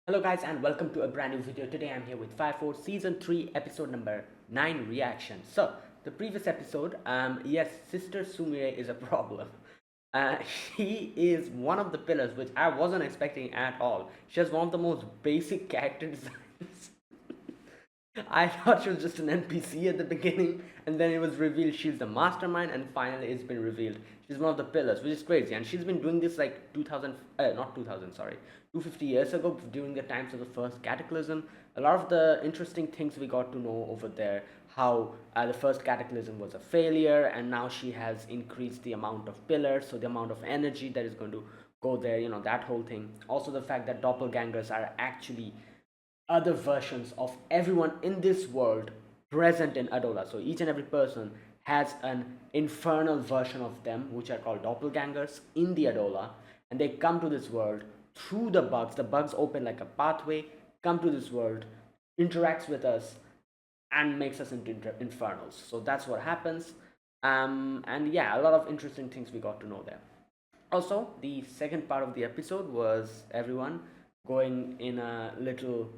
Hello guys and welcome to a brand new video. Today I'm here with Fire Force Season 3 episode number 9 reaction. So the previous episode, yes, Sister Sumire is a problem. Uh, she is one of the pillars which I wasn't expecting at all. She has one of the most basic character designs. I thought she was just an NPC at the beginning, and then it was revealed she's the mastermind, and finally it's been revealed she's one of the pillars, which is crazy. And she's been doing this like 2000, not 2000, sorry, 250 years ago during the times of the first cataclysm. A lot of the interesting things we got to know over there, how the first cataclysm was a failure, and now she has increased the amount of pillars, so the amount of energy that is going to go there, that whole thing. Also, the fact that doppelgangers are actually other versions of everyone in this world present in Adola. So each and every person has an infernal version of them, which are called doppelgangers in the Adola, and they come to this world through the bugs. The bugs open like a pathway, come to this world, interacts with us, and makes us into infernals. So that's what happens. And yeah, a lot of interesting things we got to know there. Also, the second part of the episode was everyone going in a little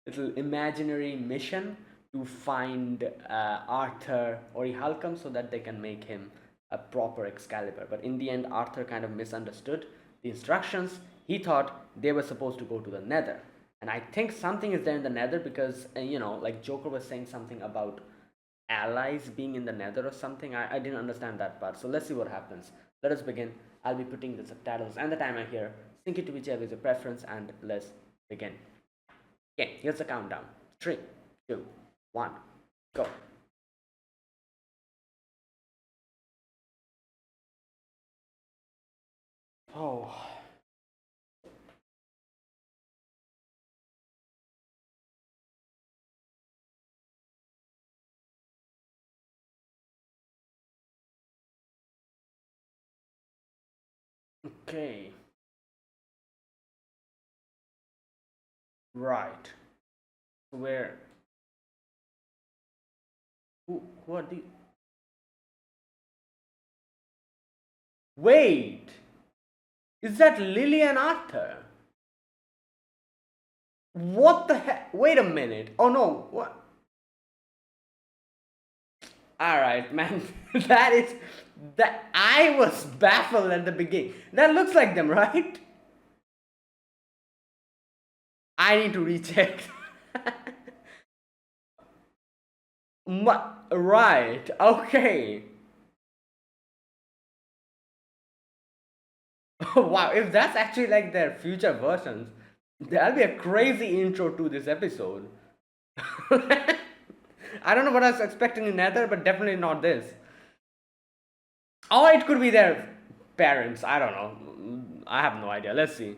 little imaginary mission to find Arthur Orihalcum so that they can make him a proper Excalibur. But in the end, Arthur kind of misunderstood the instructions. He thought they were supposed to go to the Nether. And I think something is there in the Nether because, like Joker was saying something about allies being in the Nether or something. I didn't understand that part. So let's see what happens. Let us begin. I'll be putting the subtitles and the timer here. Sync it to whichever is your preference, and let's begin. Okay, here's the countdown. 3, 2, 1, go. Oh, okay. Right. Where? Who are the? Wait! Is that Lily and Arthur? What the heck? Wait a minute. Oh no. What? Alright, man. that is. That I was baffled at the beginning. That looks like them, right? I need to recheck. Right. Okay. Wow, if that's actually like their future versions, that'll be a crazy intro to this episode. I don't know what I was expecting in Nether, but definitely not this. Or it could be their parents. I don't know. I have no idea. Let's see.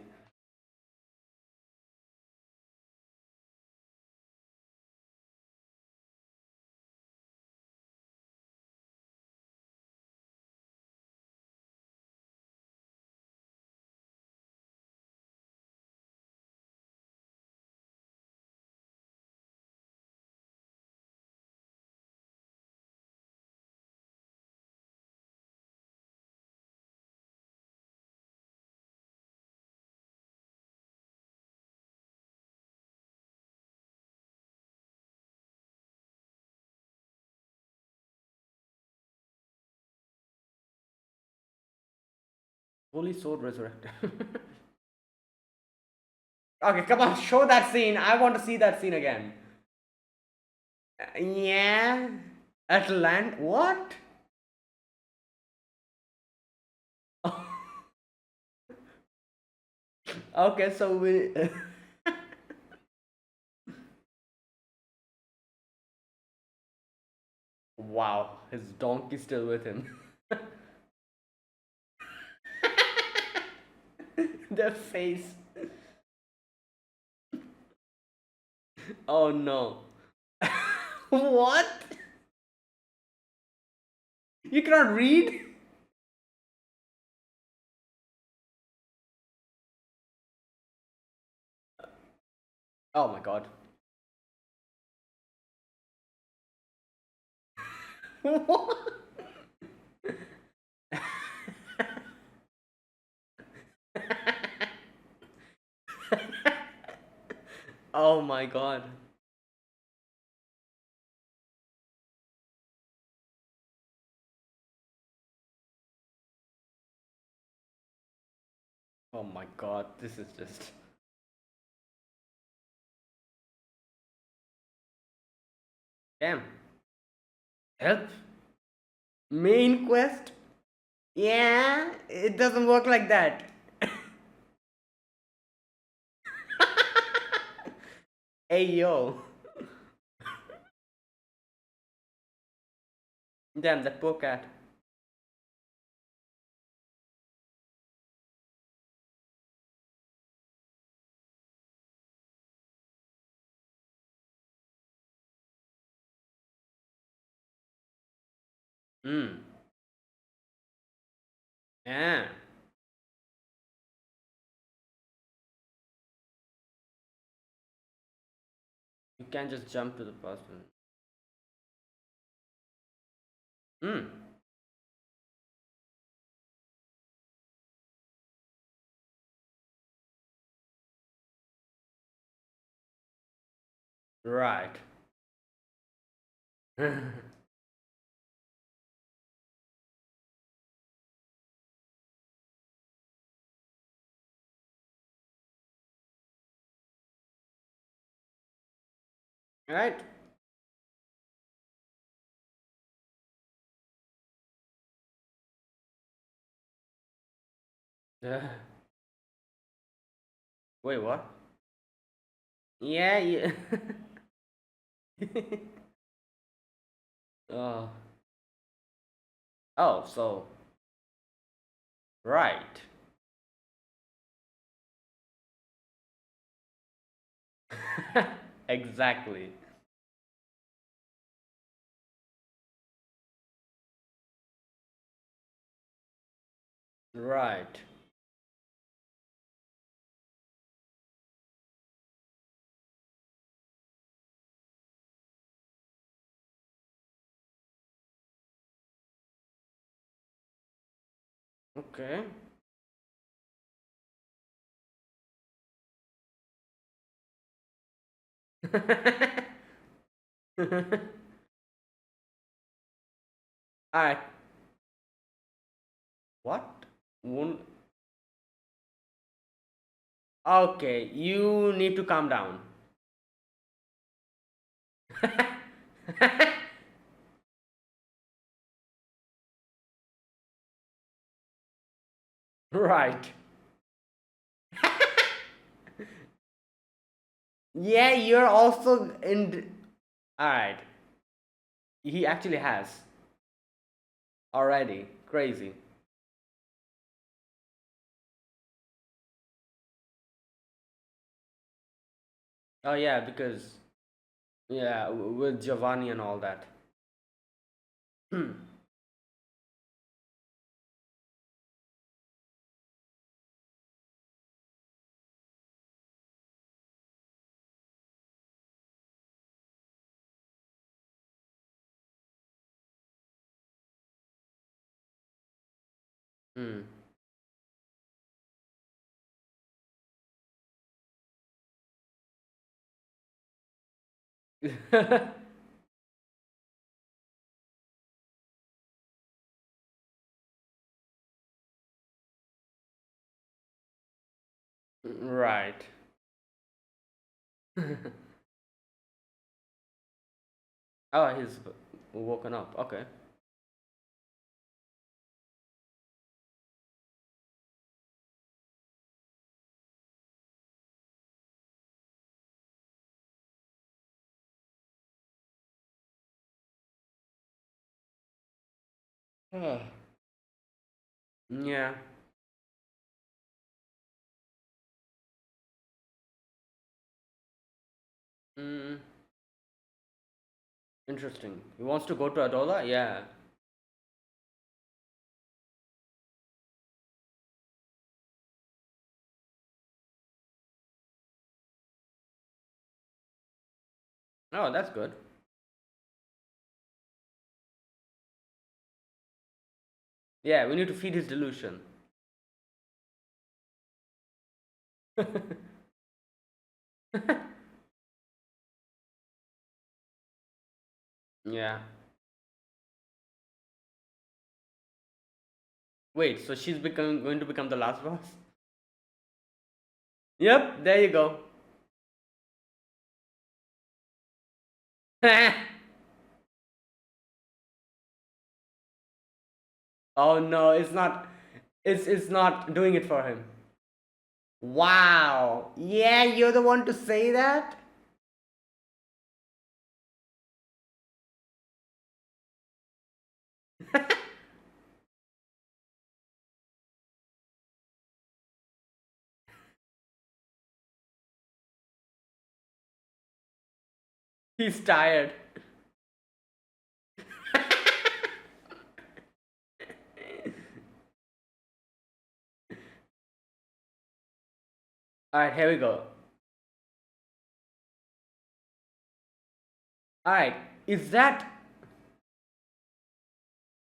Holy Sword Resurrected. Okay, come on, show that scene. I want to see that scene again. Yeah. Atlant. What? Okay, so we. Wow, his donkey's still with him. The face. Oh no. What? You cannot read? Oh my god. What? Oh my god. Oh my god, this is just. Damn. Help? Main quest? Yeah, it doesn't work like that. Hey yo. Damn, that poor cat. Hmm. Yeah. You can't just jump to the person. Hmm. Right. Right? Uh, Wait, what? Yeah, yeah. Oh. Oh, so. Right. Exactly. Right. Okay. Alright. What? Won't. Okay, you need to calm down. Right. Yeah, you're also in. Alright. He actually has. Already. Crazy. Oh, yeah, because. Yeah, with Giovanni and all that. Hmm. Hmm. Right. Oh, he's woken up. Okay. Yeah. Mm, interesting. He wants to go to Adola? Yeah. Oh, that's good. Yeah, we need to feed his delusion. Yeah. Wait, so she's going to become the last boss? Yep, there you go. Oh no, it's not. It's not doing it for him. Wow. Yeah, you're the one to say that? He's tired. Alright, here we go. Alright, is that.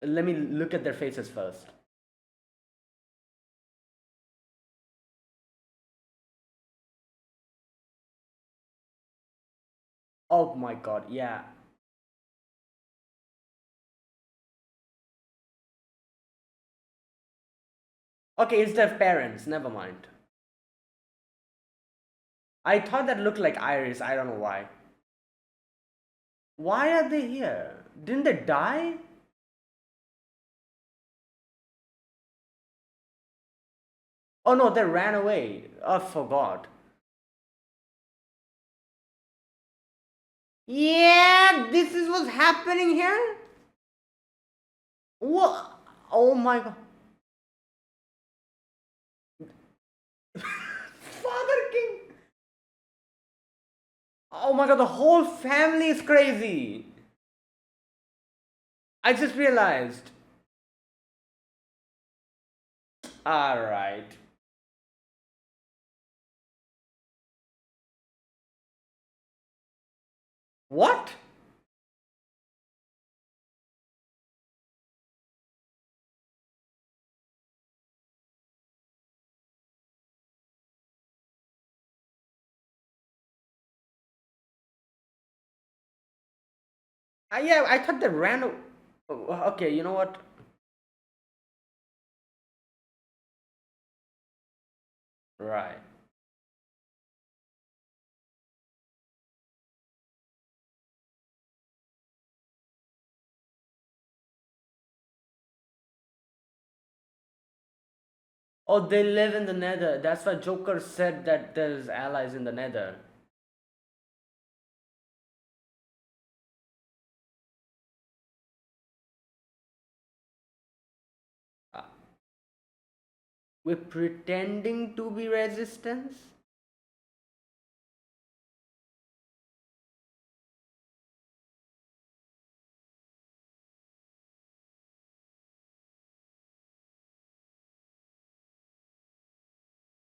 Let me look at their faces first. Oh my god, yeah. Okay, it's their parents, never mind. I thought that looked like Iris, I don't know why. Why are they here? Didn't they die? Oh no, they ran away. I forgot. Yeah, this is what's happening here? What? Oh my god. Father King. Oh my god, the whole family is crazy. I just realized. Alright. What? Yeah, I thought they ran. Okay, you know what? Right. Oh, they live in the Nether. That's why Joker said that there's allies in the Nether. Uh, we're pretending to be resistance.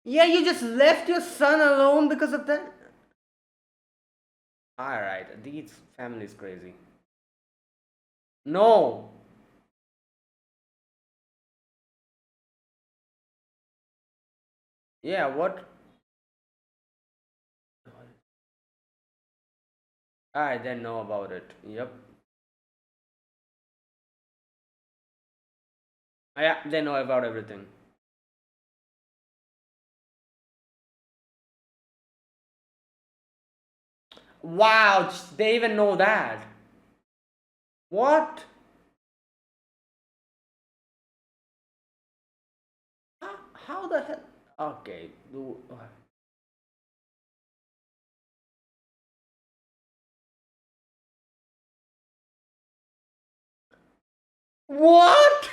Yeah, you just left your son alone because of that. All right, these families crazy. No. Yeah, what? I didn't know about it. Yep. Yeah, they know about everything. Wow, they even know that. What? How the hell? Okay. What?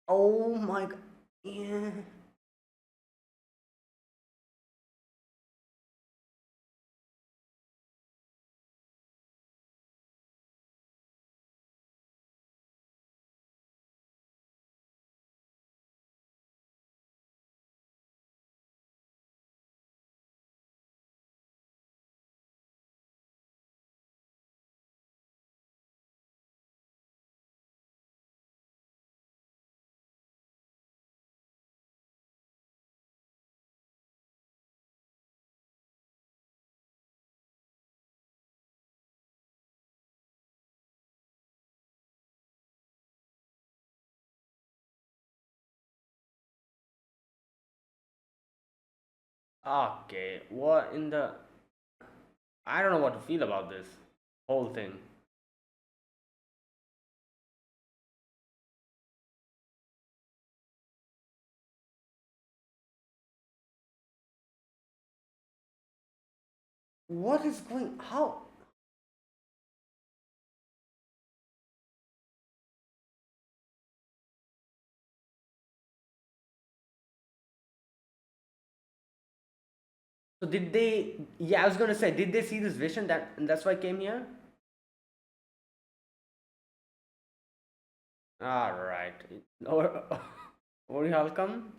Oh my god. Yeah. Okay, what in the? I don't know what to feel about this whole thing. What is going? How? So did they? Yeah, I was gonna say, did they see this vision that and that's why I came here? All right. Or, or welcome.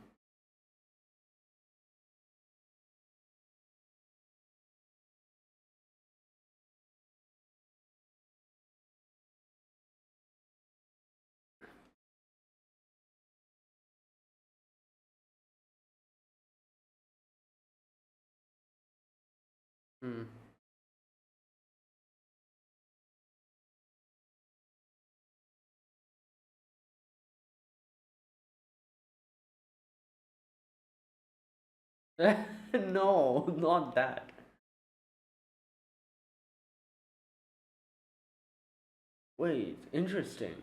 Hmm. No, not that. Wait, interesting.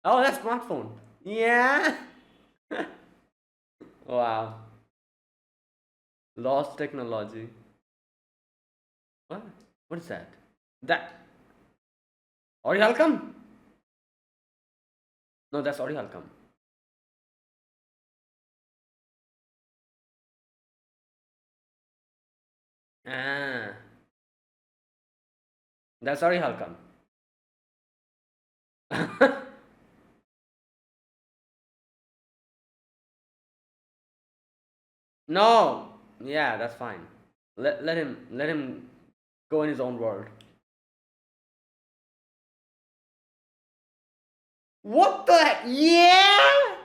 Oh, that's smartphone. Yeah. Wow. Lost technology. What? What is that? That Orihalcum? No, that's Orihalcum. Ah, that's Orihalcum. No. Yeah, that's fine. Let him go in his own world. What the? Yeah.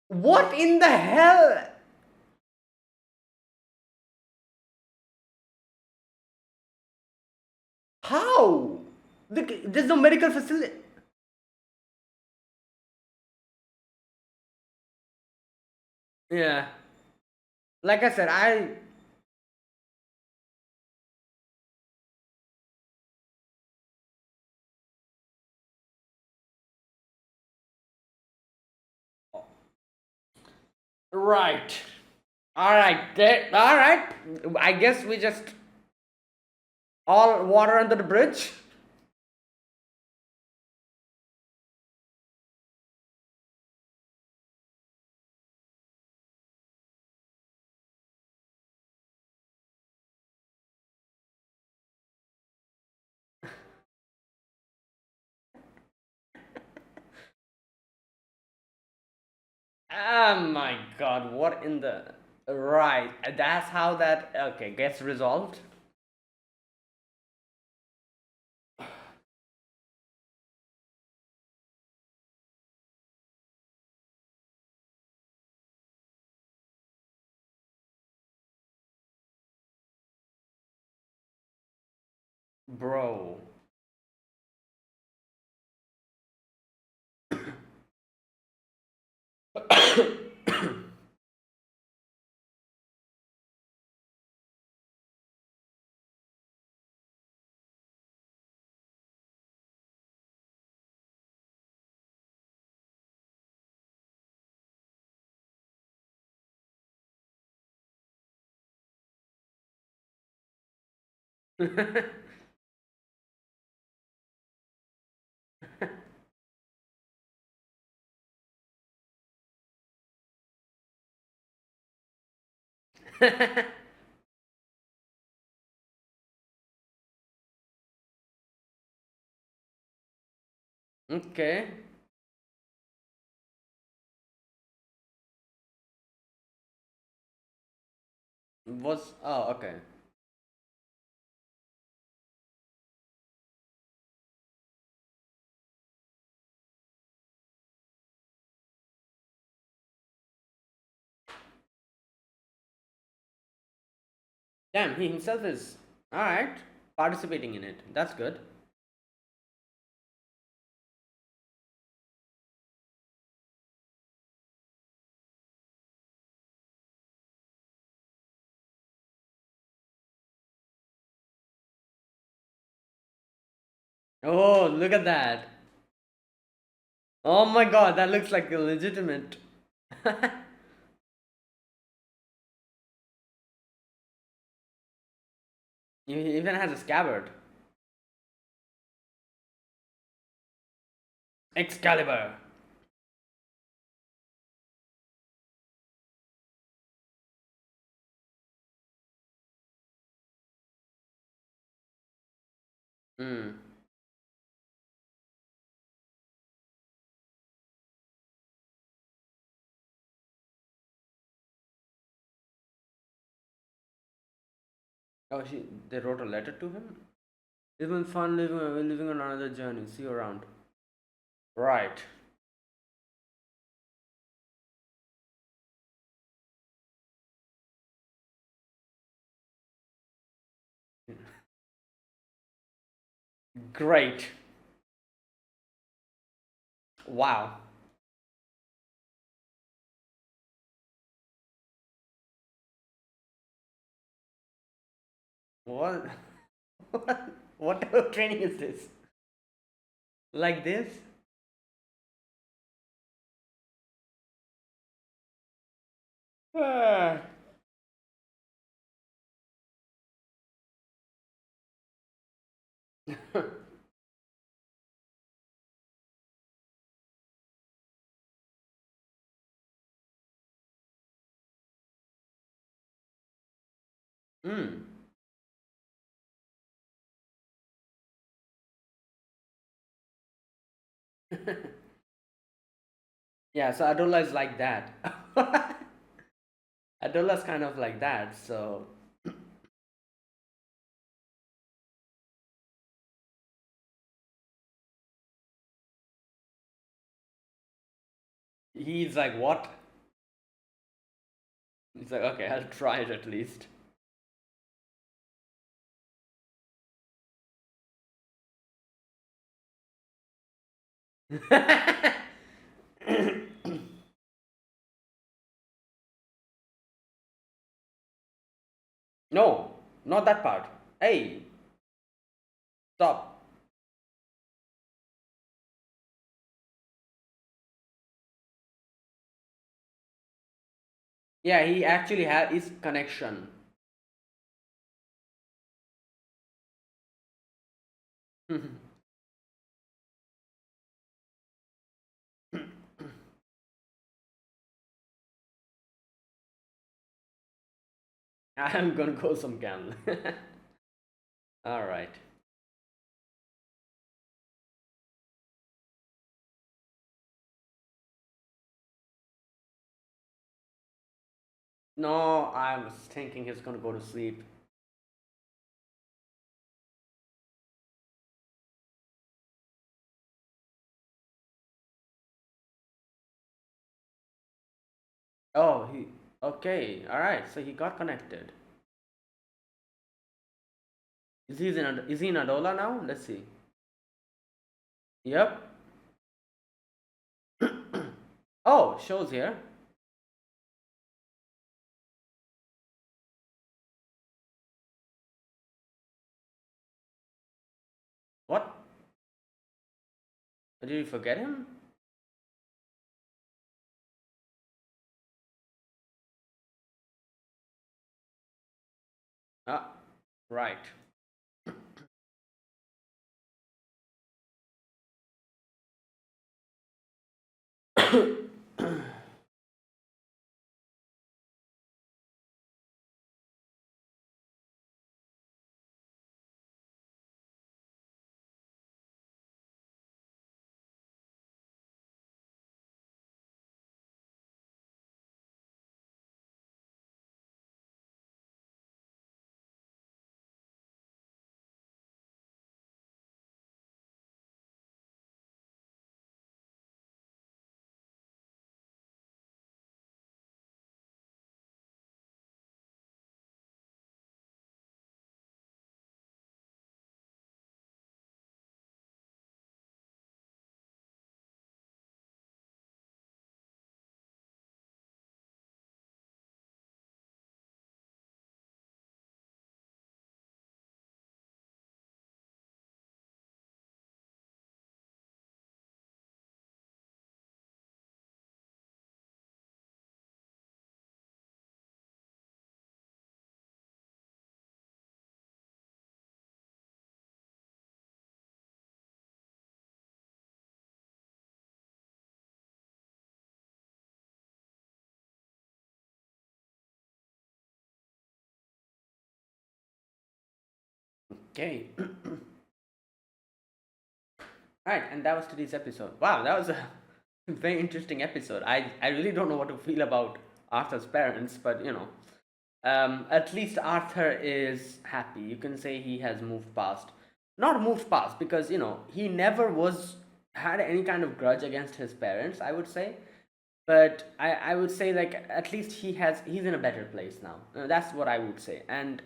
What in the hell? How? There's no medical facility. Yeah. Like I said, I. Right. All right. All right. I guess we just all water under the bridge. Oh my god, what in the. Right. That's how that. Okay, gets resolved. Bro. Okay. Was. Oh, okay. Damn, he himself is. Alright. Participating in it. That's good. Oh, look at that. Oh my god, that looks like a legitimate. He even has a scabbard. Excalibur. Hmm. Oh, they wrote a letter to him? It's been fun living on another journey. See you around. Right. Great. Wow. What? What type of training is this? Like this? Ah. Hmm. Yeah, so Adola is like that. Adola's kind of like that, so he's like, what? He's like, okay, I'll try it at least. No, not that part. Hey, stop. Yeah, he actually had his connection. I'm gonna go some camel. All right. No, I was thinking he's gonna go to sleep. Oh, he. Okay, all right. So he got connected. Is he in Adola now? Let's see. Yep. Oh, shows here. What? Did you forget him? Ah, right. Okay. Right, and that was today's episode. Wow, that was a very interesting episode. I really don't know what to feel about Arthur's parents, but at least Arthur is happy. You can say he has moved past. Not moved past because, he never was had any kind of grudge against his parents, I would say. But I would say like at least he's in a better place now. That's what I would say. And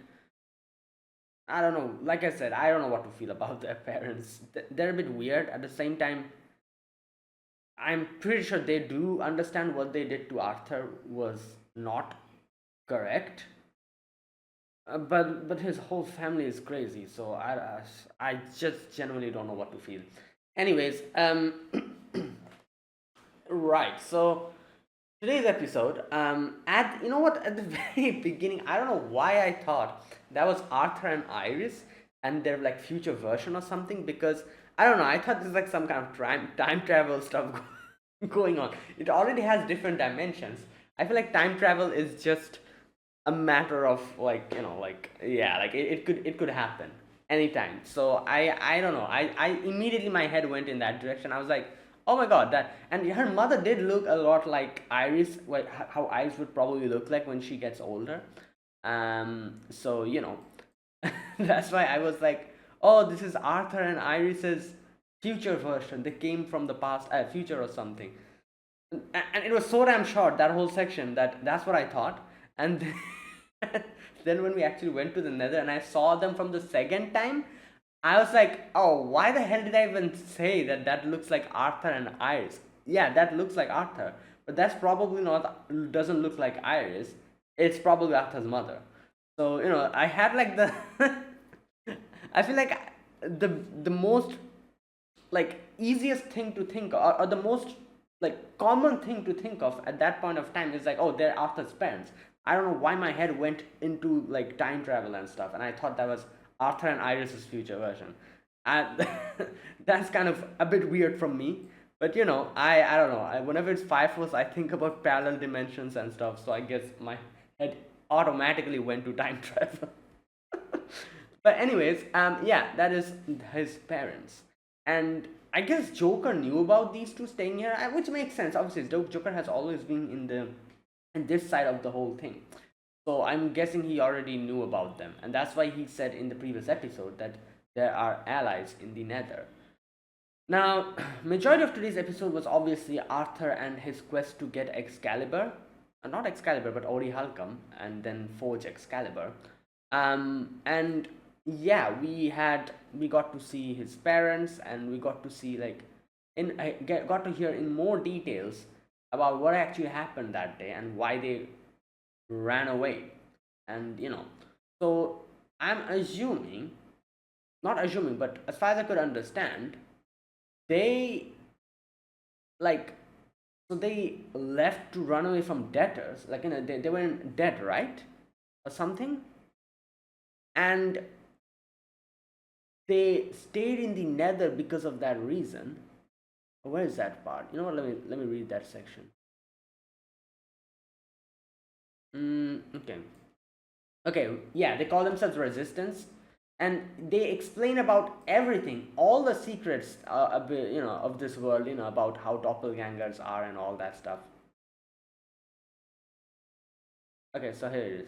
I don't know, like I said, I don't know what to feel about their parents. They're a bit weird. At the same time, I'm pretty sure they do understand what they did to Arthur was not correct. But his whole family is crazy, so I just genuinely don't know what to feel. Anyways, right. So today's episode, at you know what, at the very beginning, I don't know why I thought that was Arthur and Iris and their like future version or something, because I don't know, I thought this is like some kind of time travel stuff going on. It already has different dimensions. I feel like time travel is just a matter of like, like, yeah, like it could happen anytime. So I don't know, I immediately my head went in that direction. I was like, oh my god, that. And her mother did look a lot like Iris, like how Iris would probably look like when she gets older. So that's why I was like, oh, this is Arthur and Iris's future version. They came from the past, future or something. And it was so damn short, that whole section, that that's what I thought. And then when we actually went to the Nether and I saw them from the second time, I was like, oh, why the hell did I even say that that looks like Arthur and Iris? Yeah, that looks like Arthur, but that's probably not, doesn't look like Iris. It's probably Arthur's mother. So, I had like the, I feel like the most like easiest thing to think, or the most like common thing to think of at that point of time is like, oh, they're Arthur's parents. I don't know why my head went into like time travel and stuff, and I thought that was Arthur and Iris's future version. And that's kind of a bit weird from me, but I don't know. Whenever it's Fire Force, I think about parallel dimensions and stuff, so I guess my head automatically went to time travel. But anyways, yeah, that is his parents, and I guess Joker knew about these two staying here, which makes sense. Obviously, Joker has always been in this side of the whole thing, so I'm guessing he already knew about them, and that's why he said in the previous episode that there are allies in the Nether. Now, majority of today's episode was obviously Arthur and his quest to get Excalibur, not Excalibur, but Ori Halcom, and then forge Excalibur. And yeah, we got to see his parents, and we got to see like got to hear in more details about what actually happened that day and why they ran away. And so I'm assuming, not assuming, but as far as I could understand, they like so they left to run away from debtors, like they were in debt, right, or something, and they stayed in the Nether because of that reason. Where is that part? You know what? Let me read that section. Okay. Okay. Yeah, they call themselves Resistance, and they explain about everything, all the secrets, of this world, about how doppelgangers are and all that stuff. Okay, so here it is.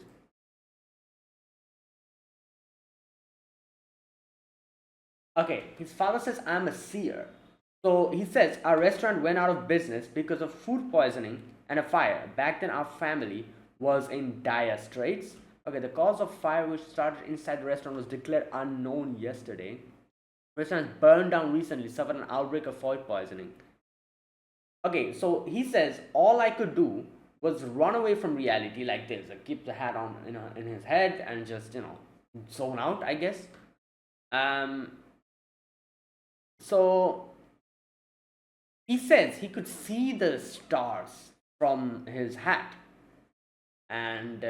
Okay, his father says, I'm a seer. So he says, our restaurant went out of business because of food poisoning and a fire. Back then, our family was in dire straits. Okay, the cause of fire, which started inside the restaurant, was declared unknown yesterday. The restaurant burned down recently, suffered an outbreak of food poisoning. Okay, so he says, all I could do was run away from reality like this, like keep the hat on, in his head and just, zone out, I guess. Um, so he says he could see the stars from his hat, and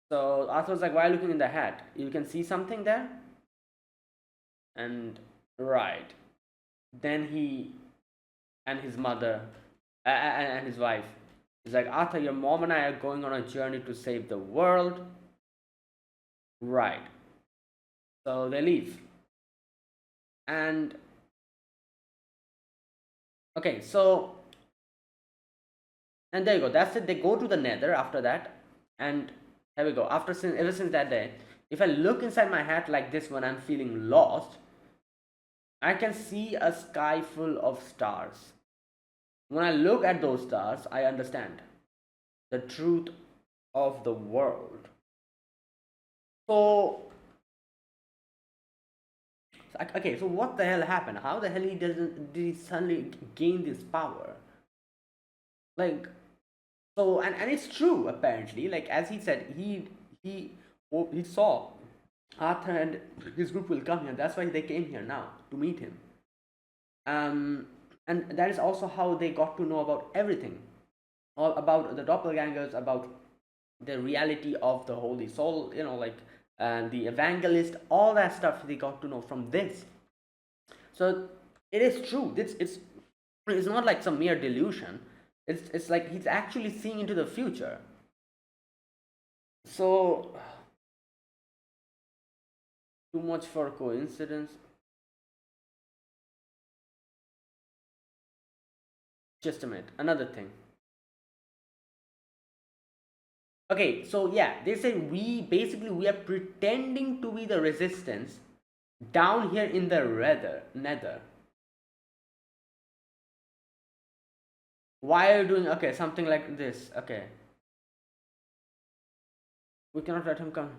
so Arthur's like, "Why are you looking in the hat? You can see something there." And right, then he and his mother and his wife is like, "Arthur, your mom and I are going on a journey to save the world." Right. So they leave. And okay, so and there you go. That's it. They go to the nether after that. And here we go. Ever since that day, if I look inside my hat like this when I'm feeling lost, I can see a sky full of stars. When I look at those stars, I understand the truth of the world. So, okay, so what the hell happened? How the hell did he suddenly gain this power? Like, so and it's true apparently. Like as he said, he saw Arthur and his group will come here. That's why they came here now to meet him. Um, and that is also how they got to know about everything, all about the doppelgangers, about the reality of the Holy Soul, like and the evangelist, all that stuff they got to know from this. So it is true. It's not like some mere delusion. It's like he's actually seeing into the future. So too much for coincidence. Just a minute. Another thing. Okay, so yeah, they say we are pretending to be the resistance down here in the nether. Why are you doing okay something like this? Okay, we cannot let him come.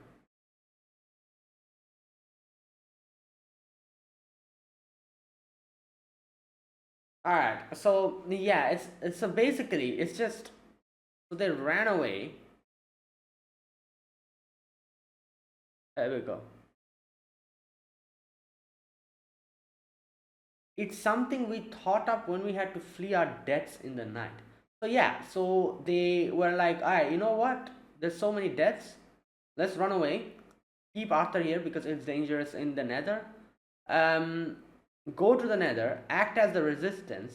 All right, so yeah, it's so basically it's just so they ran away. There we go. It's something we thought up when we had to flee our deaths in the night. So yeah, so they were like, all right, you know what? There's so many deaths. Let's run away. Keep Arthur here because it's dangerous in the nether. Um, Go to the nether, act as the resistance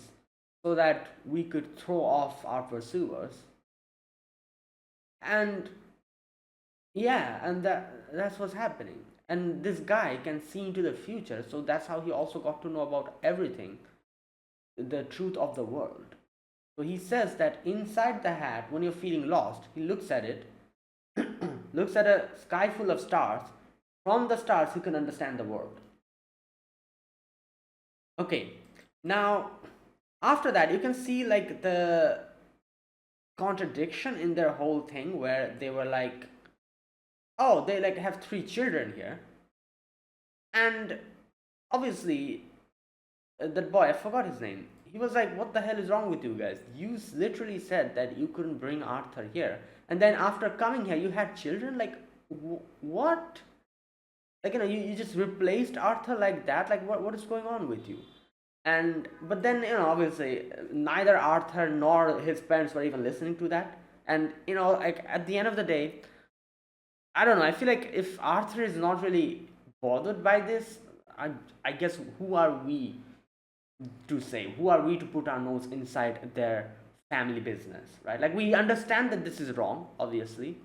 so that we could throw off our pursuers. And yeah, and that's what's happening. And this guy can see into the future, so that's how he also got to know about everything, the truth of the world. So he says that inside the hat, when you're feeling lost, he looks at it, looks at a sky full of stars. From the stars, he can understand the world. Okay, now after that, you can see like the contradiction in their whole thing where they were like, oh, they like have three children here, and obviously that boy, I forgot his name. He was like, "What the hell is wrong with you guys? You literally said that you couldn't bring Arthur here, and then after coming here, you had children. Like, what? Like, you just replaced Arthur like that. Like, what is going on with you?" And but then obviously neither Arthur nor his parents were even listening to that. And like at the end of the day, I don't know. I feel like if Arthur is not really bothered by this, I I guess who are we to say? Who are we to put our nose inside their family business, right? Like we understand that this is wrong, obviously,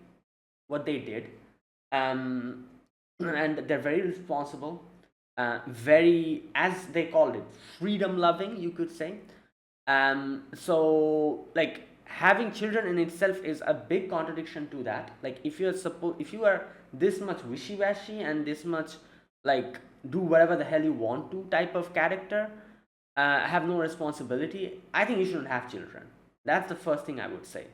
what they did, um, and they're very responsible, very, as they called it, freedom loving, you could say. So like having children in itself is a big contradiction to that. Like if you are this much wishy-washy and this much like do whatever the hell you want to type of character, have no responsibility, I think you shouldn't have children. That's the first thing I would say.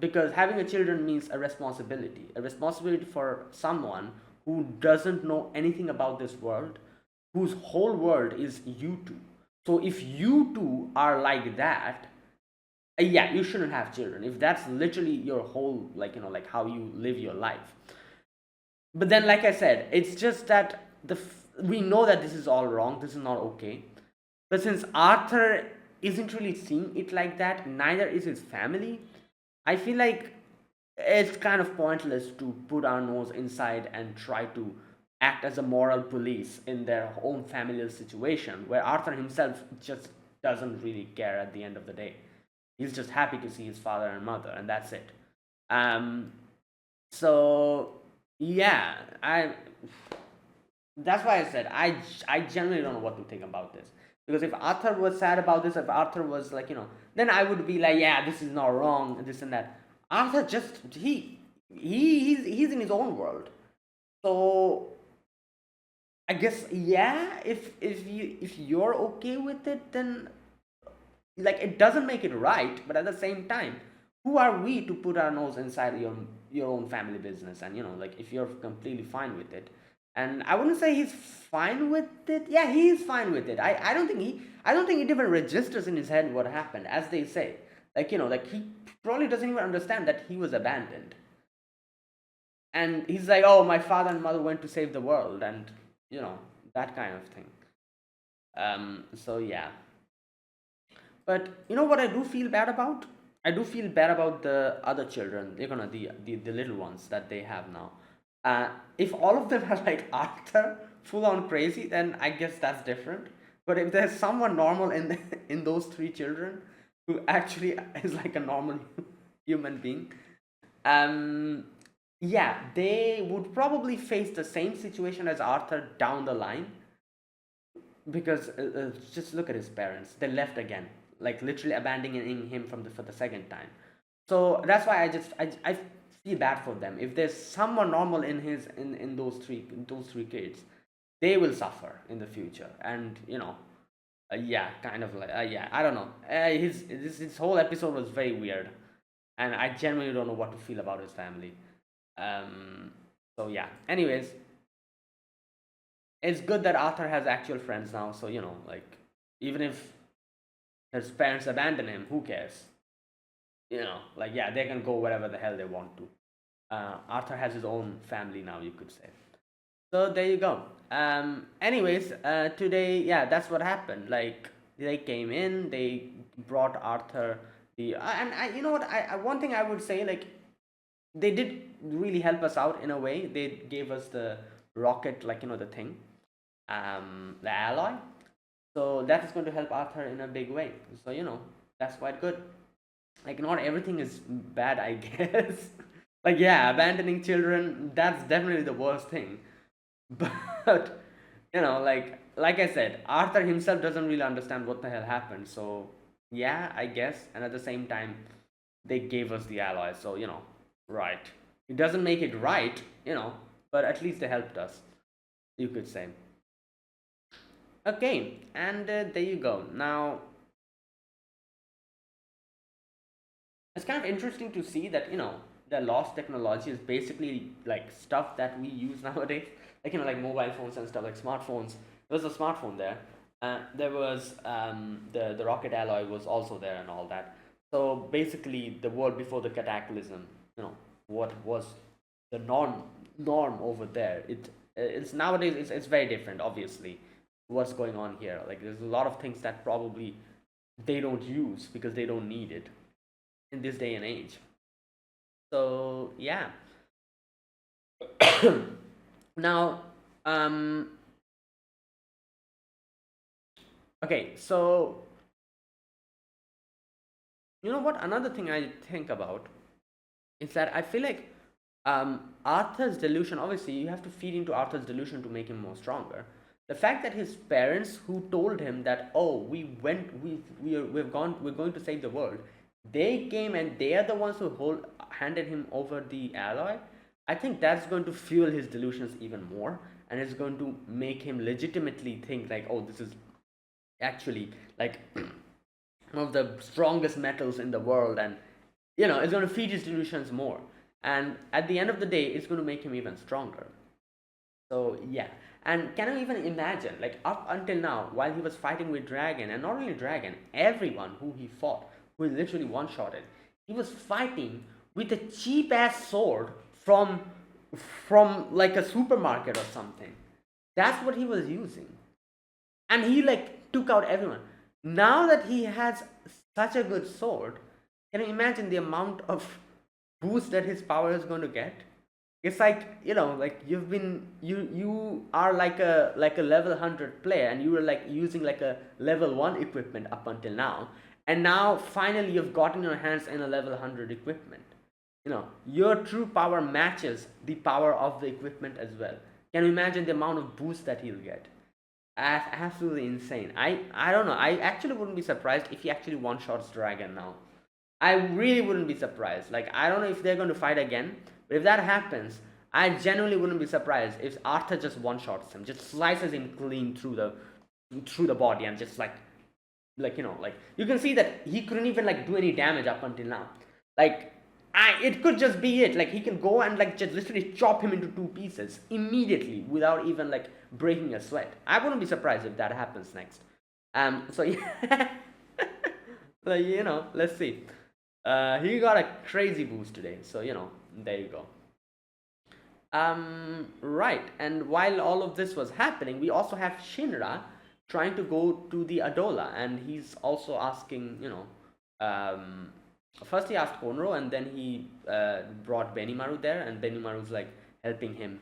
Because having a children means a responsibility for someone who doesn't know anything about this world, whose whole world is you two. So if you two are like that, yeah, you shouldn't have children. If that's literally your whole, like like how you live your life. But then, like I said, it's just that we know that this is all wrong. This is not okay. But since Arthur isn't really seeing it like that, neither is his family. I feel like it's kind of pointless to put our nose inside and try to act as a moral police in their own familial situation, where Arthur himself just doesn't really care at the end of the day. He's just happy to see his father and mother, and that's it. Um, so Yeah, that's why I said I generally don't know what to think about this, because if Arthur was sad about this, if Arthur was like, then I would be like, yeah, this is not wrong, this and that. Arthur just he's in his own world. So I guess, yeah, if you're okay with it, then like it doesn't make it right, but at the same time, who are we to put our nose inside your own family business? And like, if you're completely fine with it, and I wouldn't say he's fine with it. Yeah, he's fine with it. I don't think it even registers in his head what happened, as they say. Like, like, he probably doesn't even understand that he was abandoned, and he's like, oh, my father and mother went to save the world, and you know that kind of thing. So yeah. But you know what I do feel bad about? I do feel bad about the other children. They're gonna the little ones that they have now. If all of them are like Arthur, full on crazy, then I guess that's different. But if there's someone normal in those three children who actually is like a normal human being, um, yeah, they would probably face the same situation as Arthur down the line, because just look at his parents. They left again, like literally abandoning him for the second time. So that's why I feel bad for them. If there's someone normal in those three kids, they will suffer in the future. And yeah, kind of like, yeah, I don't know. His whole episode was very weird, and I genuinely don't know what to feel about his family. Um, so yeah. Anyways, it's good that Arthur has actual friends now. So like, even if his parents abandon him, who cares? Like, yeah, they can go wherever the hell they want to. Arthur has his own family now, you could say. So there you go. Anyways, today, yeah, that's what happened. Like, they came in, they brought Arthur and you know what? One thing I would say, like, they did really help us out in a way. They gave us the rocket, like, the thing, the alloy. So that is going to help Arthur in a big way. So that's quite good. Like, not everything is bad, I guess. Like, yeah, abandoning children, that's definitely the worst thing. But like I said, Arthur himself doesn't really understand what the hell happened. So yeah, I guess. And at the same time, they gave us the alloy. So right. It doesn't make it right, but at least they helped us, you could say. Okay, and there you go. Now, it's kind of interesting to see that the lost technology is basically like stuff that we use nowadays, like like mobile phones and stuff, like smartphones. There was a smartphone there. There was the rocket alloy was also there and all that. So basically, the world before the cataclysm, what was the norm over there. It's nowadays, it's very different, obviously. What's going on here? Like, there's a lot of things that probably they don't use because they don't need it in this day and age. So yeah. Now, okay, so you know what? Another thing I think about is that I feel like Arthur's delusion. Obviously, you have to feed into Arthur's delusion to make him more stronger. The fact that his parents, who told him that, oh, we're going to save the world, they came and they are the ones who handed him over the alloy. I think that's going to fuel his delusions even more, and it's going to make him legitimately think like, oh, this is actually like one of the strongest metals in the world, and it's going to feed his delusions more, and at the end of the day, it's going to make him even stronger. So yeah. And can you even imagine, like, up until now, while he was fighting with Dragon, and not only Dragon, everyone who he fought, who he literally one-shotted, he was fighting with a cheap ass sword from like a supermarket or something. That's what he was using, and he like took out everyone. Now that he has such a good sword, can you imagine the amount of boost that his power is going to get? It's like, like, you are like a level 100 player, and you were like using like a level 1 equipment up until now, and now finally you've gotten your hands in a level 100 equipment. your true power matches the power of the equipment as well. Can you imagine the amount of boost that he'll get? Absolutely insane. I don't know. I actually wouldn't be surprised if he actually one shots Dragon now. I really wouldn't be surprised. Like, I don't know if they're going to fight again, but if that happens, I genuinely wouldn't be surprised if Arthur just one shots him, just slices him clean through the body, and just like you can see that he couldn't even like do any damage up until now. Like, it could just be it. Like, he can go and like just literally chop him into two pieces immediately without even like breaking a sweat. I wouldn't be surprised if that happens next. So yeah, like, let's see. He got a crazy boost today, so there you go. Right, and while all of this was happening, we also have Shinra trying to go to the Adola, and he's also asking, first he asked Konro, and then he brought Benimaru there, and Benimaru's like helping him,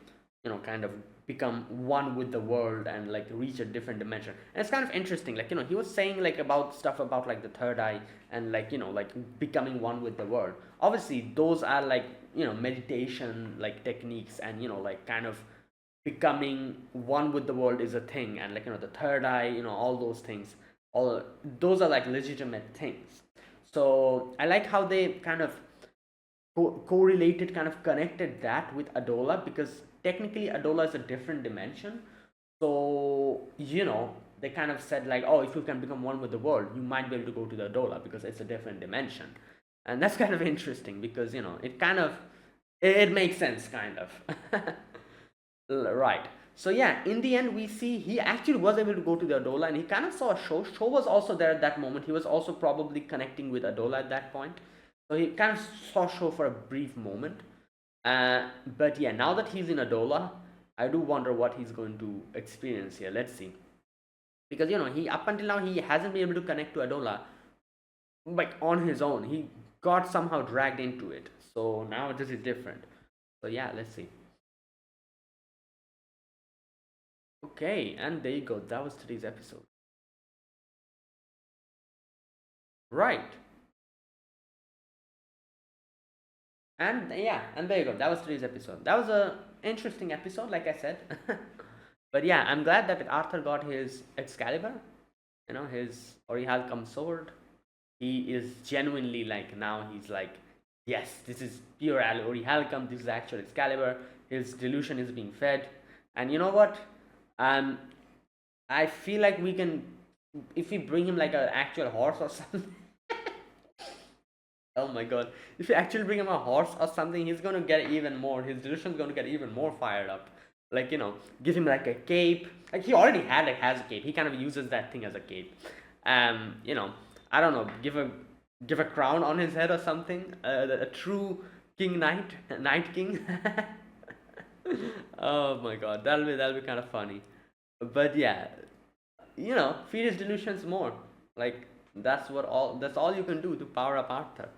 kind of become one with the world and like reach a different dimension. And it's kind of interesting, like, he was saying like about stuff about like the third eye and like, like becoming one with the world. Obviously, those are like, meditation like techniques, and like kind of becoming one with the world is a thing, and like, the third eye, all those things, all those are like legitimate things. So I like how they kind of correlated, kind of connected that with Adola, because technically Adola is a different dimension. So they kind of said like, oh, if you can become one with the world, you might be able to go to the Adola because it's a different dimension. And that's kind of interesting because it kind of it makes sense, kind of. Right. So yeah, in the end, we see he actually was able to go to the Adola, and he kind of saw a show. Show was also there at that moment. He was also probably connecting with Adola at that point. So he kind of saw Show for a brief moment. But yeah, now that he's in Adola, I do wonder what he's going to experience here. Let's see. Because he, up until now, he hasn't been able to connect to Adola like on his own. He got somehow dragged into it. So now this is different. So yeah, let's see. Okay, and there you go. That was today's episode. Right. And yeah, and there you go. That was today's episode. That was a interesting episode, like I said. But yeah, I'm glad that Arthur got his Excalibur, his Orichalcum sword. He is genuinely like, now he's like, yes, this is pure Orichalcum. This is actual Excalibur. His delusion is being fed, and you know what? I feel like we can, if we bring him like an actual horse or something. Oh my god. If you actually bring him a horse or something, he's gonna get even more. His delusion's gonna get even more fired up. Like, give him like a cape. Like, he already has a cape. He kind of uses that thing as a cape. I don't know, give a crown on his head or something. A true king knight, knight king. Oh my god, that'll be kind of funny. But yeah, feed his delusions more. Like, that's all you can do to power up Arthur.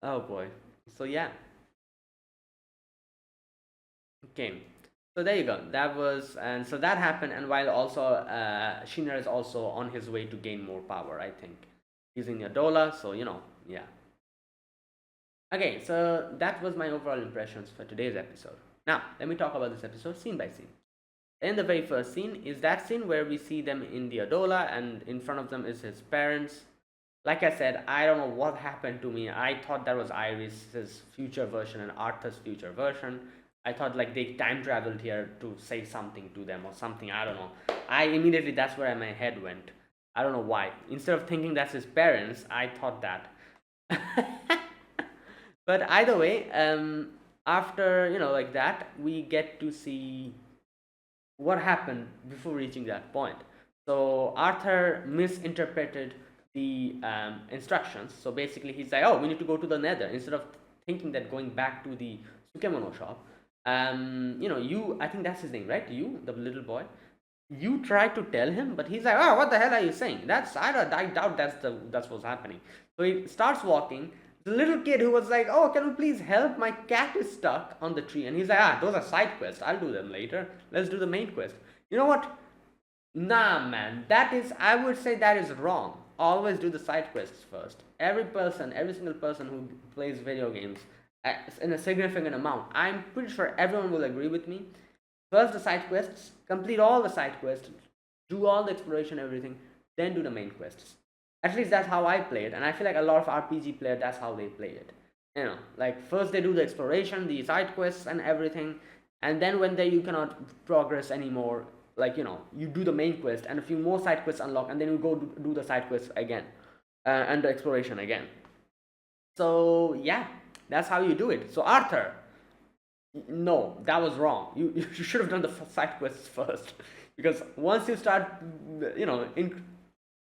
Oh boy. So yeah. Okay. So there you go. That was, and so that happened, and while also Shinra is also on his way to gain more power, I think. He's in Adola, so yeah. Okay, so that was my overall impressions for today's episode. Now, let me talk about this episode scene by scene. In the very first scene is that scene where we see them in the Adola, and in front of them is his parents. Like I said, I don't know what happened to me. I thought that was Iris's future version and Arthur's future version. I thought like they time traveled here to say something to them or something. I don't know. That's where my head went. I don't know why. Instead of thinking that's his parents, I thought that. But either way, after like that, we get to see what happened before reaching that point. So Arthur misinterpreted the instructions. So basically, he's like, "Oh, we need to go to the Nether," instead of thinking that going back to the Sukemono shop. I think that's his name, right? You, the little boy. You try to tell him, but he's like, "Oh, what the hell are you saying?" I doubt that's what's happening. So he starts walking. The little kid who was like, "Oh, can you please help? My cat is stuck on the tree," and he's like, "Those are side quests. I'll do them later. Let's do the main quest." You know what? Nah, man. I would say that is wrong. Always do the side quests first. Every single person who plays video games in a significant amount. I'm pretty sure everyone will agree with me. First the side quests, complete all the side quests, do all the exploration, everything, then do the main quests. At least that's how I play it, and I feel like a lot of RPG players, that's how they play it. Like first they do the exploration, the side quests and everything, and then when you cannot progress anymore, like you do the main quest and a few more side quests unlock, and then you go do the side quests again, and the exploration again. So yeah, that's how you do it. So Arthur, no, that was wrong. You should have done the side quests first, because once you start, in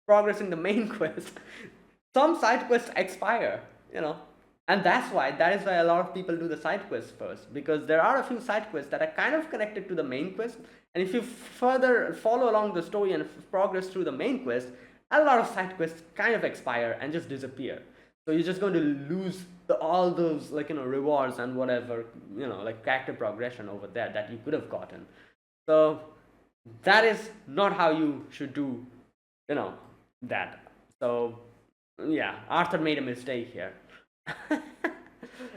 progressing the main quest, some side quests expire. You know, and that is why a lot of people do the side quests first, because there are a few side quests that are kind of connected to the main quest, and if you further follow along the story and progress through the main quest, a lot of side quests kind of expire and just disappear. So you're just going to lose all those, like rewards and whatever, like character progression over there that you could have gotten. So that is not how you should do, that. So yeah, Arthur made a mistake here.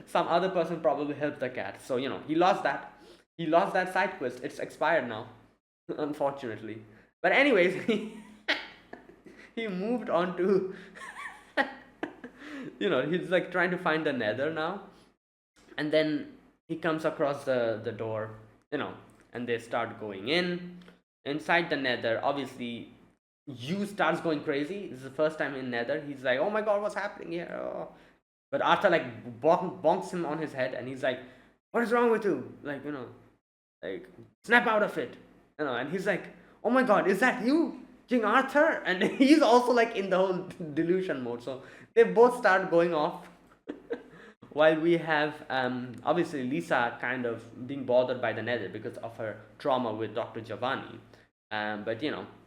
Some other person probably helped the cat, so he lost that. He lost that side quest. It's expired now, unfortunately. But anyways, he moved on to he's like trying to find the nether now, and then he comes across the door, and they start going inside the nether. Obviously Yu starts going crazy. This is the first time in nether. He's like, oh my god, what's happening here? Oh. But Arthur like bonks him on his head, and he's like, what is wrong with you? Like, like, snap out of it. And he's like, oh my god, is that you, King Arthur? And he's also like in the whole delusion mode. So they both start going off. While we have obviously Lisa kind of being bothered by the nether because of her trauma with Dr. Giovanni. But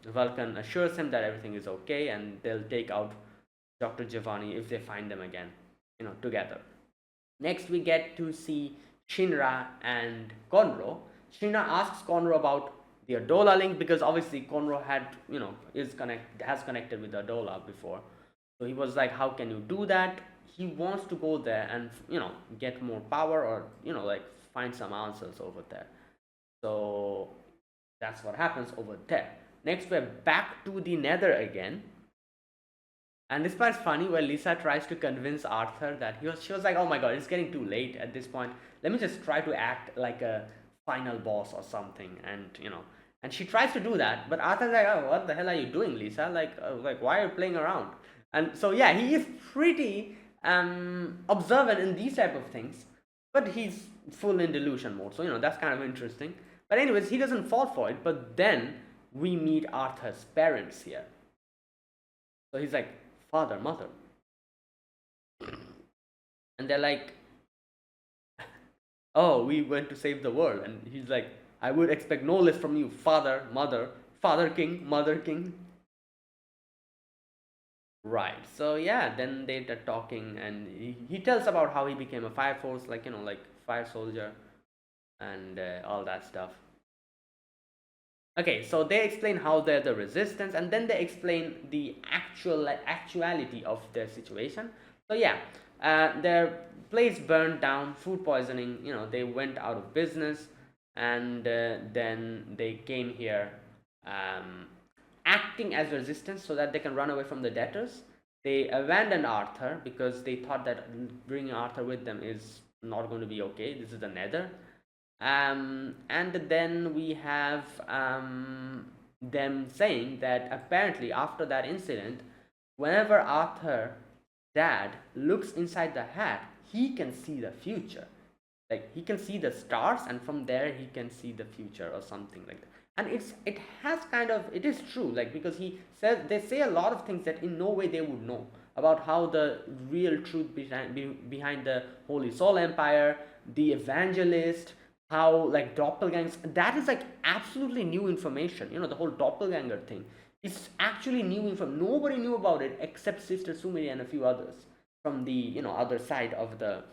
Vulcan assures him that everything is okay, and they'll take out Dr. Giovanni if they find them again, together. Next, we get to see Shinra and Conroe. Shinra asks Conroe about the Adola link, because obviously Conroe had, has connected with Adola before. So he was like, how can you do that? He wants to go there and, get more power, or, like find some answers over there. So that's what happens over there. Next, we're back to the nether again. And this part's funny, where Lisa tries to convince Arthur that she was like, oh my god, it's getting too late at this point. Let me just try to act like a final boss or something. And, and she tries to do that. But Arthur's like, oh, what the hell are you doing, Lisa? Like why are you playing around? And so, yeah, he is pretty observant in these type of things. But he's full in delusion mode. So, that's kind of interesting. But anyways, he doesn't fall for it. But then we meet Arthur's parents here. So he's like, father, mother. And they're like, oh, we went to save the world. And he's like, I would expect no less from you, father, mother, father king, mother king. Right. So yeah, then they are talking, and he tells about how he became a fire force, like like fire soldier, and all that stuff. Okay, so they explain how they're the resistance, and then they explain the actuality of their situation. So yeah, their place burned down, food poisoning. They went out of business, and then they came here, acting as resistance so that they can run away from the debtors. They abandoned Arthur because they thought that bringing Arthur with them is not going to be okay. This is the Nether. And then we have them saying that apparently after that incident, whenever Arthur's dad looks inside the hat, he can see the future. Like he can see the stars, and from there he can see the future or something like that. And it is true, like, because they say a lot of things that in no way they would know about how the real truth behind the Holy Soul Empire, the Evangelist, how like doppelgangers, that is like absolutely new information. The whole doppelganger thing, it's actually new information. Nobody knew about it except Sister Sumire and a few others from the other side of the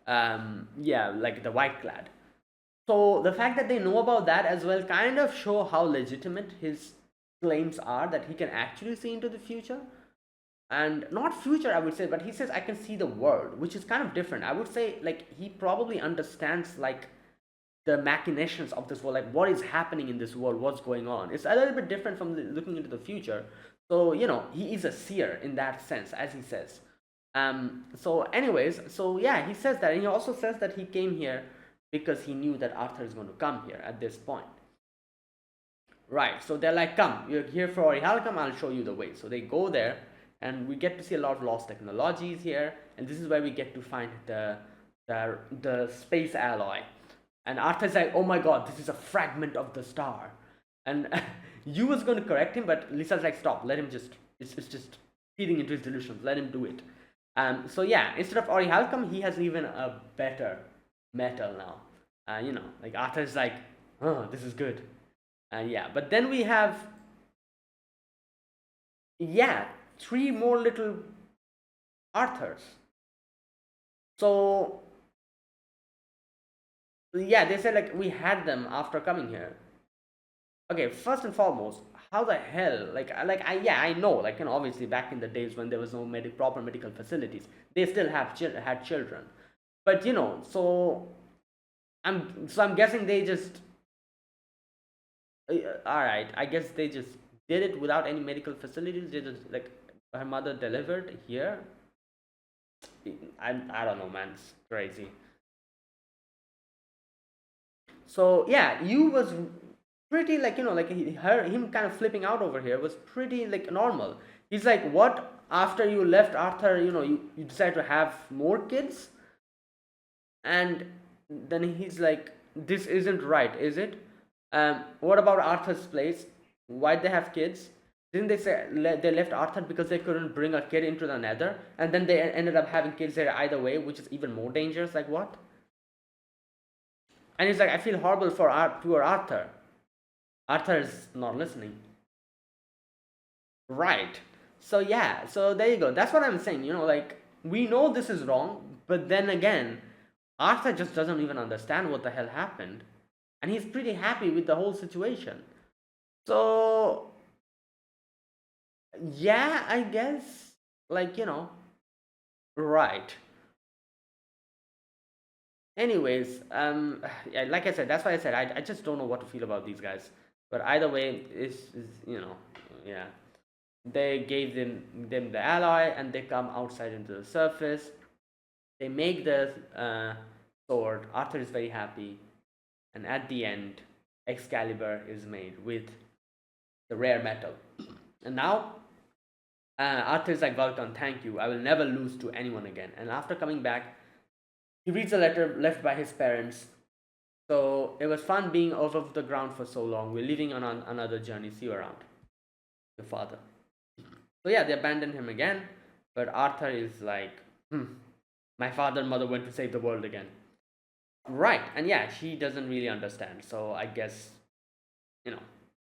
like the White Clad. So the fact that they know about that as well kind of show how legitimate his claims are, that he can actually see into the future. and not future, I would say, but he says I can see the world, which is kind of different. I would say like he probably understands like the machinations of this world, like what is happening in this world, what's going on. It's a little bit different from looking into the future. So he is a seer in that sense, as he says. So anyways, so yeah, he says that, and he also says that he came here because he knew that Arthur is going to come here at this point. Right, so they're like, come, you're here for Orichalcum, I'll show you the way. So they go there, and we get to see a lot of lost technologies here, and this is where we get to find the space alloy. And Arthur's like, oh my god, this is a fragment of the star. And you was going to correct him, but Lisa's like, stop, let him just, it's just feeding into his delusions, let him do it. So yeah, instead of Orichalcum, he has even a better metal now. Like Arthur's like, oh, this is good. Yeah, but then we have, yeah, 3 more little Arthurs. So yeah, they said like we had them after coming here. Okay, first and foremost, how the hell, I know, like, obviously back in the days when there was no proper medical facilities, they still had children, but I'm guessing they just, all right, I guess they just did it without any medical facilities. They just, like, her mother delivered here. I don't know, man, it's crazy. So yeah, you was pretty, like, like him kind of flipping out over here was pretty like normal. He's like, what, after you left Arthur, you decided to have more kids? And then he's like, this isn't right, is it? What about Arthur's place? Why'd they have kids? Didn't they say they left Arthur because they couldn't bring a kid into the Nether, and then they ended up having kids there either way, which is even more dangerous? Like, what? And he's like, I feel horrible for poor Arthur. Arthur is not listening. Right. So yeah, so there you go. That's what I'm saying. Like, we know this is wrong, but then again, Arthur just doesn't even understand what the hell happened, and he's pretty happy with the whole situation. So yeah, I guess, like, right. Anyways, yeah, like I said, that's why I said I just don't know what to feel about these guys. But either way, yeah, they gave them the alloy, and they come outside into the surface. They make the sword. Arthur is very happy, and at the end, Excalibur is made with the rare metal. And now, Arthur is like, Vulcan, thank you. I will never lose to anyone again. And after coming back, he reads a letter left by his parents. So it was fun being off of the ground for so long. We're leaving on another journey. See you around. Your father. So yeah, they abandon him again. But Arthur is like, my father and mother went to save the world again. Right. And yeah, she doesn't really understand. So I guess,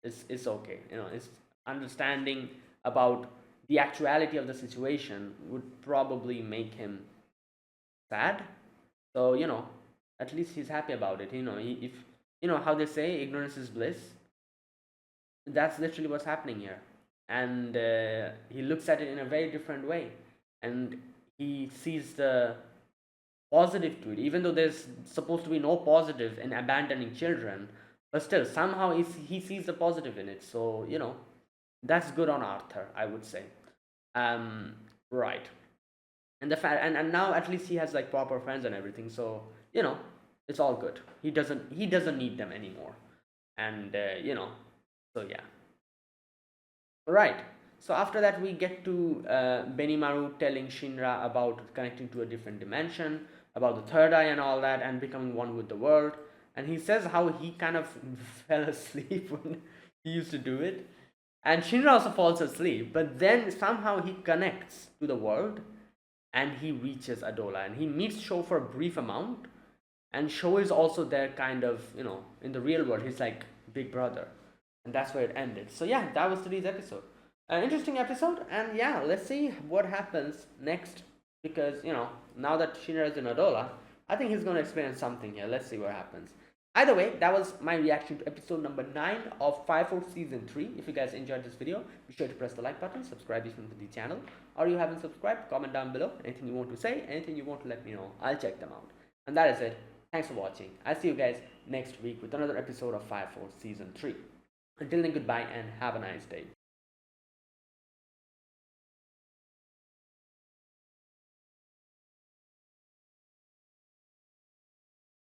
it's okay. It's understanding about the actuality of the situation would probably make him sad. So at least he's happy about it. If how they say ignorance is bliss, that's literally what's happening here. And he looks at it in a very different way, and he sees the positive to it, even though there's supposed to be no positive in abandoning children. But still, somehow he sees the positive in it. So that's good on Arthur, I would say. Right. And the fact, and now at least he has like proper friends and everything. So it's all good. He doesn't need them anymore. And so yeah. Right. So after that, we get to Benimaru telling Shinra about connecting to a different dimension, about the third eye and all that, and becoming one with the world. And he says how he kind of fell asleep when he used to do it. And Shinra also falls asleep, but then somehow he connects to the world, and he reaches Adola, and he meets Sho for a brief amount. And Sho is also there, kind of, in the real world. He's like big brother, and that's where it ended. So yeah, that was today's episode. An interesting episode, and yeah, let's see what happens next, because now that Shinra is in Adola, I think he's going to experience something here. Let's see what happens. Either way, that was my reaction to episode number 9 of Fire Force Season 3. If you guys enjoyed this video, be sure to press the like button, subscribe if you're new to the channel, or you haven't subscribed, comment down below anything you want to say, anything you want to let me know. I'll check them out. And that is it. Thanks for watching. I'll see you guys next week with another episode of Fire Force Season 3. Until then, goodbye and have a nice day.